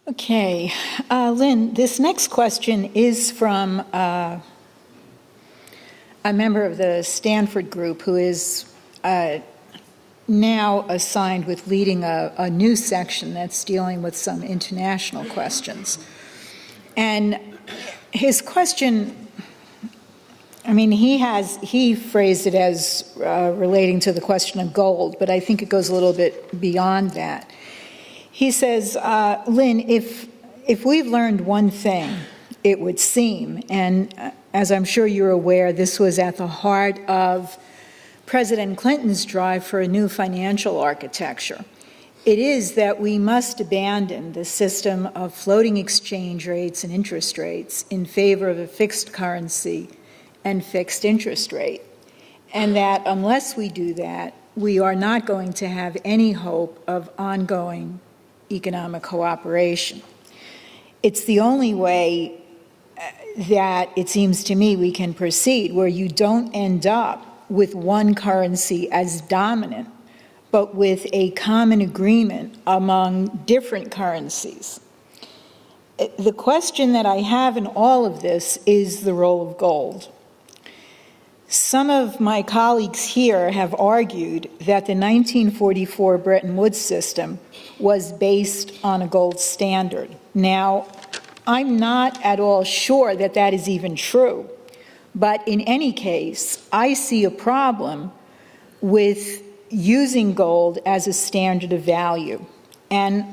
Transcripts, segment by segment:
Okay. Lynn, this next question is from a member of the Stanford group who is now assigned with leading a new section that's dealing with some international questions. And his question, I mean, he phrased it as relating to the question of gold, but I think it goes a little bit beyond that. He says, Lynn, if we've learned one thing, it would seem, and as I'm sure you're aware, this was at the heart of President Clinton's drive for a new financial architecture. It is that we must abandon the system of floating exchange rates and interest rates in favor of a fixed currency and fixed interest rate. And that unless we do that, we are not going to have any hope of ongoing economic cooperation. It's the only way that it seems to me we can proceed, where you don't end up with one currency as dominant, but with a common agreement among different currencies. The question that I have in all of this is the role of gold. Some of my colleagues here have argued that the 1944 Bretton Woods system was based on a gold standard. Now, I'm not at all sure that that is even true, but in any case, I see a problem with using gold as a standard of value. And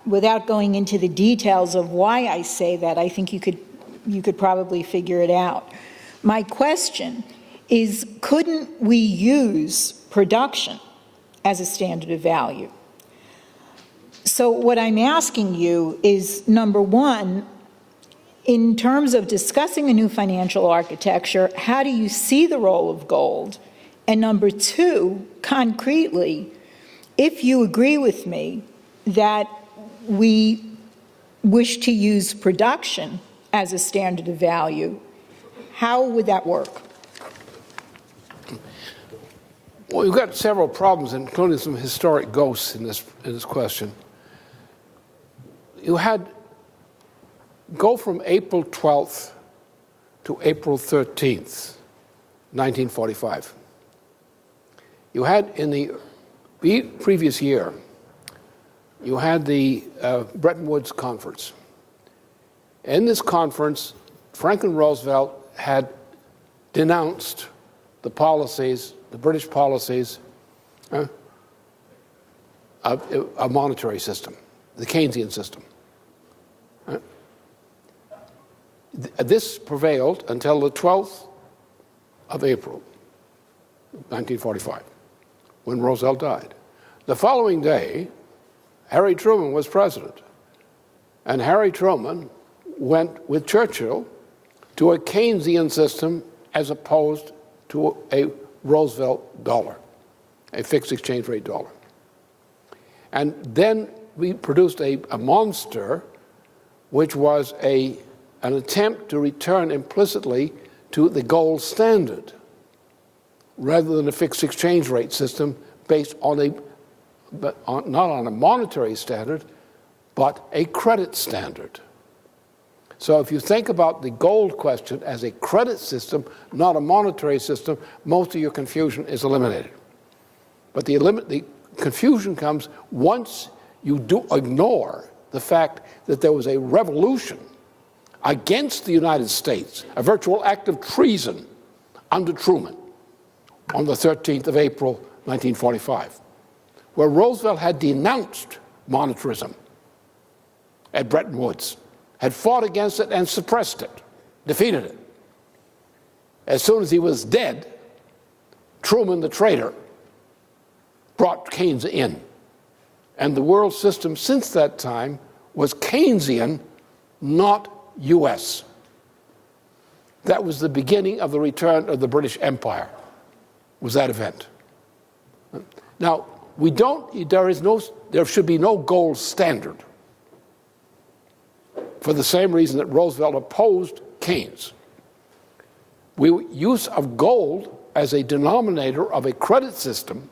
without going into the details of why I say that, I think you could probably figure it out. My question is, couldn't we use production as a standard of value? So what I'm asking you is, number one, in terms of discussing a new financial architecture, how do you see the role of gold? And number two, concretely, if you agree with me that we wish to use production as a standard of value, how would that work? Well, you've got several problems, including some historic ghosts in this question. You had go from April 12th to April 13th, 1945. You had in the previous year, you had the Bretton Woods Conference. In this conference, Franklin Roosevelt had denounced the policies, the British policies of a monetary system, the Keynesian system. This prevailed until the 12th of April, 1945, when Roosevelt died. The following day, Harry Truman was president, and Harry Truman went with Churchill to a Keynesian system as opposed to a Roosevelt dollar, a fixed exchange rate dollar. And then we produced a monster, which was an attempt to return implicitly to the gold standard rather than a fixed exchange rate system based on not on a monetary standard, but a credit standard. So if you think about the gold question as a credit system, not a monetary system, most of your confusion is eliminated. But the confusion comes once you do ignore the fact that there was a revolution against the United States, a virtual act of treason under Truman on the 13th of April, 1945, where Roosevelt had denounced monetarism at Bretton Woods, had fought against it and suppressed it, defeated it. As soon as he was dead, Truman, the traitor, brought Keynes in. And the world system since that time was Keynesian, not U.S. That was the beginning of the return of the British Empire, was that event. Now, there should be no gold standard for the same reason that Roosevelt opposed Keynes. Use of gold as a denominator of a credit system,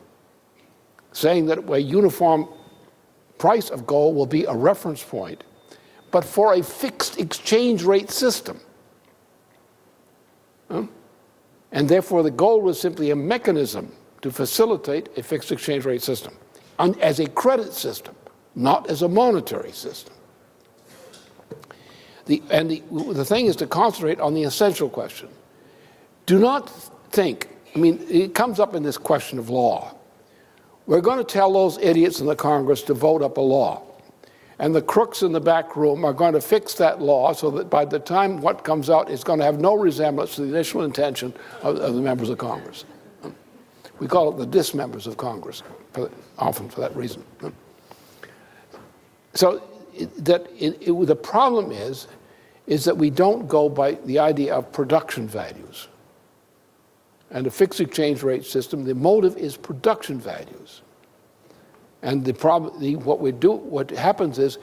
saying that a uniform price of gold will be a reference point, but for a fixed exchange rate system. And therefore, the gold was simply a mechanism to facilitate a fixed exchange rate system, and as a credit system, not as a monetary system. The thing is to concentrate on the essential question. Do not think, it comes up in this question of law. We're going to tell those idiots in the Congress to vote up a law. And the crooks in the back room are going to fix that law so that by the time what comes out is going to have no resemblance to the initial intention of the members of Congress. We call it the dismembers of Congress, often for that reason. So the problem is that we don't go by the idea of production values. And a fixed exchange rate system, the motive is production values. And the problem, what happens is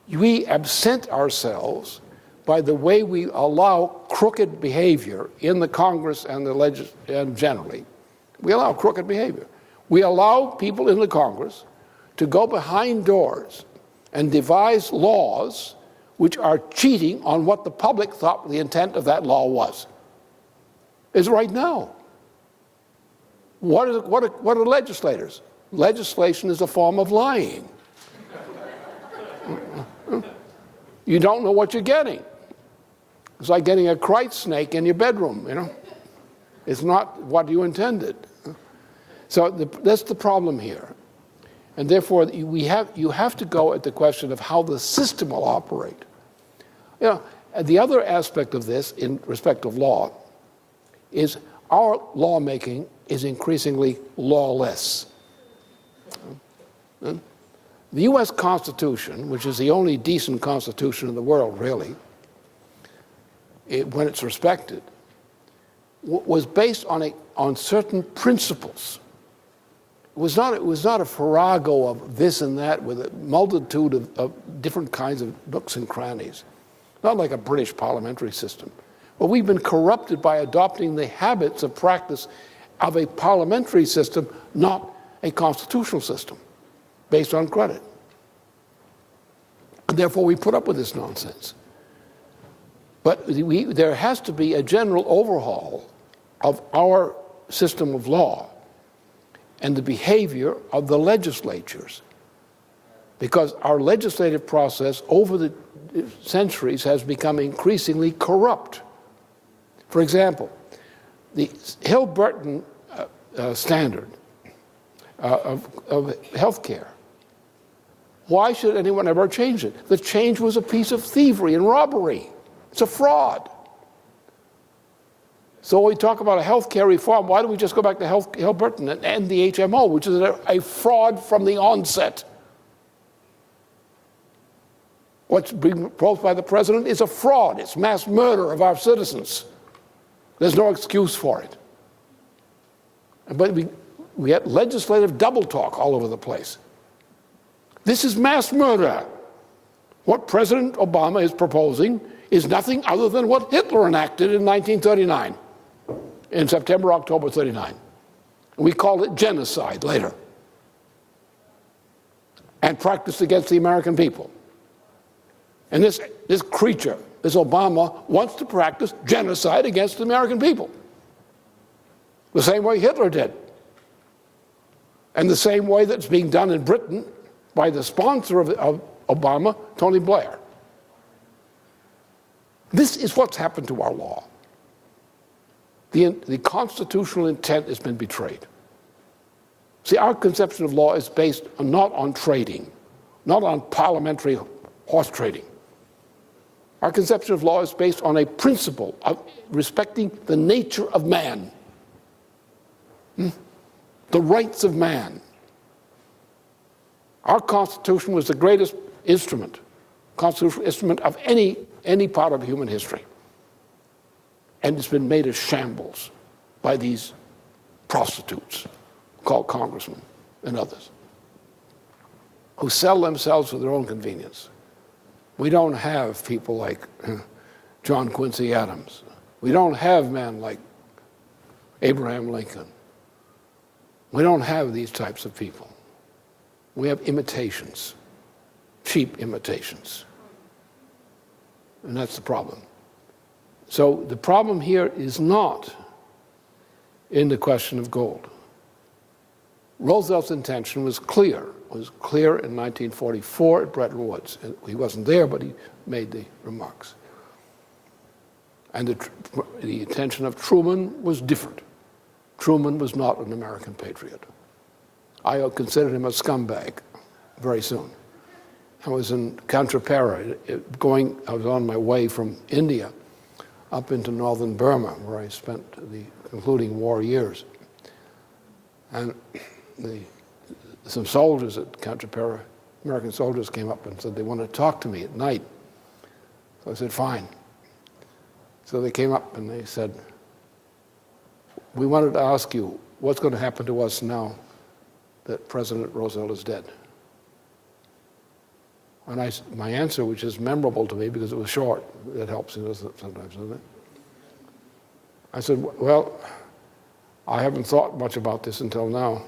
we absent ourselves by the way we allow crooked behavior in the Congress and and generally. We allow crooked behavior. We allow people in the Congress to go behind doors and devise laws which are cheating on what the public thought the intent of that law was. Is right now. What are legislators? Legislation is a form of lying. You don't know what you're getting. It's like getting a Christ snake in your bedroom, It's not what you intended. So that's the problem here. And therefore, you have to go at the question of how the system will operate. The other aspect of this, in respect of law, is our lawmaking is increasingly lawless. The U.S. Constitution, which is the only decent constitution in the world, really, when it's respected, was based on certain principles. It was not a farrago of this and that with a multitude of different kinds of nooks and crannies. Not like a British parliamentary system. But we've been corrupted by adopting the habits of practice of a parliamentary system, not a constitutional system, based on credit. And therefore, we put up with this nonsense. But there has to be a general overhaul of our system of law and the behavior of the legislatures, because our legislative process over the centuries has become increasingly corrupt. For example, the Hill-Burton standard of health care. Why should anyone ever change it? The change was a piece of thievery and robbery. It's a fraud. So when we talk about a health care reform, why don't we just go back to Hill-Burton and end the HMO, which is a fraud from the onset? What's being proposed by the president is a fraud. It's mass murder of our citizens. There's no excuse for it. But we had legislative double talk all over the place. This is mass murder. What President Obama is proposing is nothing other than what Hitler enacted in 1939, in September, October 39. We called it genocide later, and practiced against the American people. And this creature, this Obama, wants to practice genocide against the American people, the same way Hitler did, and the same way that's being done in Britain by the sponsor of Obama, Tony Blair. This is what's happened to our law. The constitutional intent has been betrayed. See, our conception of law is based not on trading, not on parliamentary horse trading. Our conception of law is based on a principle of respecting the nature of man, the rights of man. Our Constitution was the greatest constitutional instrument of any part of human history. And it's been made a shambles by these prostitutes called congressmen and others who sell themselves for their own convenience. We don't have people like John Quincy Adams. We don't have men like Abraham Lincoln. We don't have these types of people. We have imitations. cheap imitations. And that's the problem. So the problem here is not in the question of gold. Roosevelt's intention was clear. It was clear in 1944 at Bretton Woods. He wasn't there, but he made the remarks. And the intention of Truman was different. Truman was not an American patriot. I considered him a scumbag very soon. I was in Cantrapara, I was on my way from India up into northern Burma, where I spent the concluding war years. And some soldiers at Cantrapara, American soldiers, came up and said they wanted to talk to me at night. So I said, fine. So they came up and they said, we wanted to ask you, what's going to happen to us now that President Roosevelt is dead? And my answer, which is memorable to me because it was short, it helps sometimes, doesn't it? I said, well, I haven't thought much about this until now,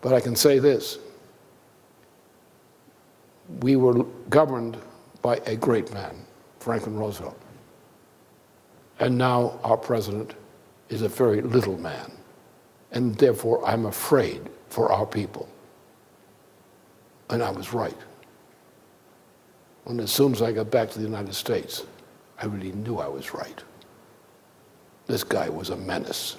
but I can say this. We were governed by a great man, Franklin Roosevelt. And now our president is a very little man. And therefore, I'm afraid for our people. And I was right. And as soon as I got back to the United States, I really knew I was right. This guy was a menace.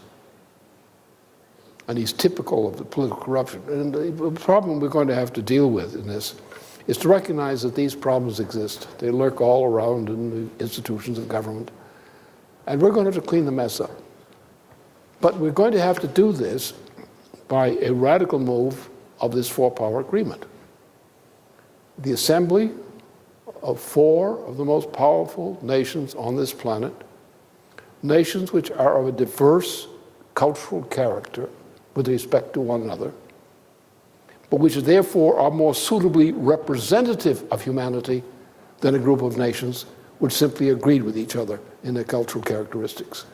And he's typical of the political corruption. And the problem we're going to have to deal with in this is to recognize that these problems exist. They lurk all around in the institutions of government. And we're going to have to clean the mess up. But we're going to have to do this by a radical move of this four-power agreement. The assembly of four of the most powerful nations on this planet, nations which are of a diverse cultural character with respect to one another, but which therefore are more suitably representative of humanity than a group of nations which simply agreed with each other in their cultural characteristics.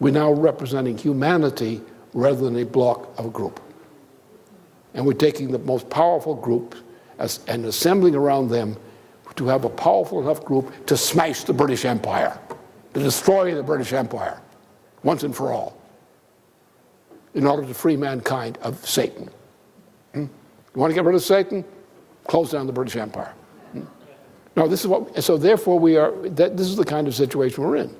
We're now representing humanity rather than a block of a group. And we're taking the most powerful group and assembling around them to have a powerful enough group to smash the British Empire, to destroy the British Empire once and for all, in order to free mankind of Satan. You want to get rid of Satan? Close down the British Empire. No, so therefore this is the kind of situation we're in.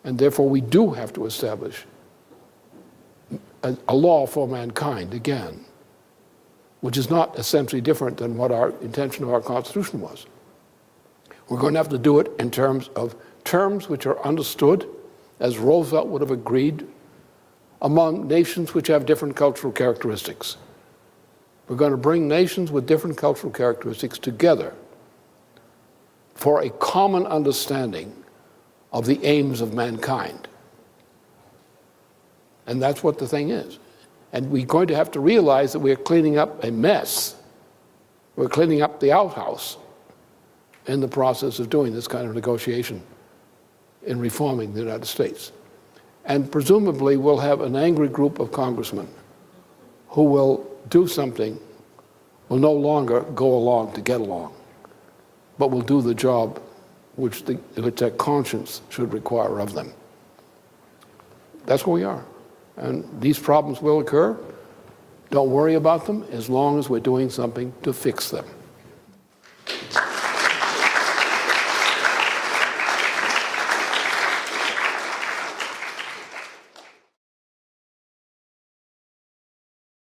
And therefore we do have to establish a law for mankind again, which is not essentially different than what our intention of our Constitution was. We're going to have to do it in terms which are understood, as Roosevelt would have agreed, among nations which have different cultural characteristics. We're going to bring nations with different cultural characteristics together for a common understanding of the aims of mankind. And that's what the thing is. And we're going to have to realize that we're cleaning up a mess. We're cleaning up the outhouse in the process of doing this kind of negotiation in reforming the United States. And presumably we'll have an angry group of congressmen who will do something, will no longer go along to get along, but will do the job which their conscience should require of them. That's where we are. And these problems will occur. Don't worry about them as long as we're doing something to fix them.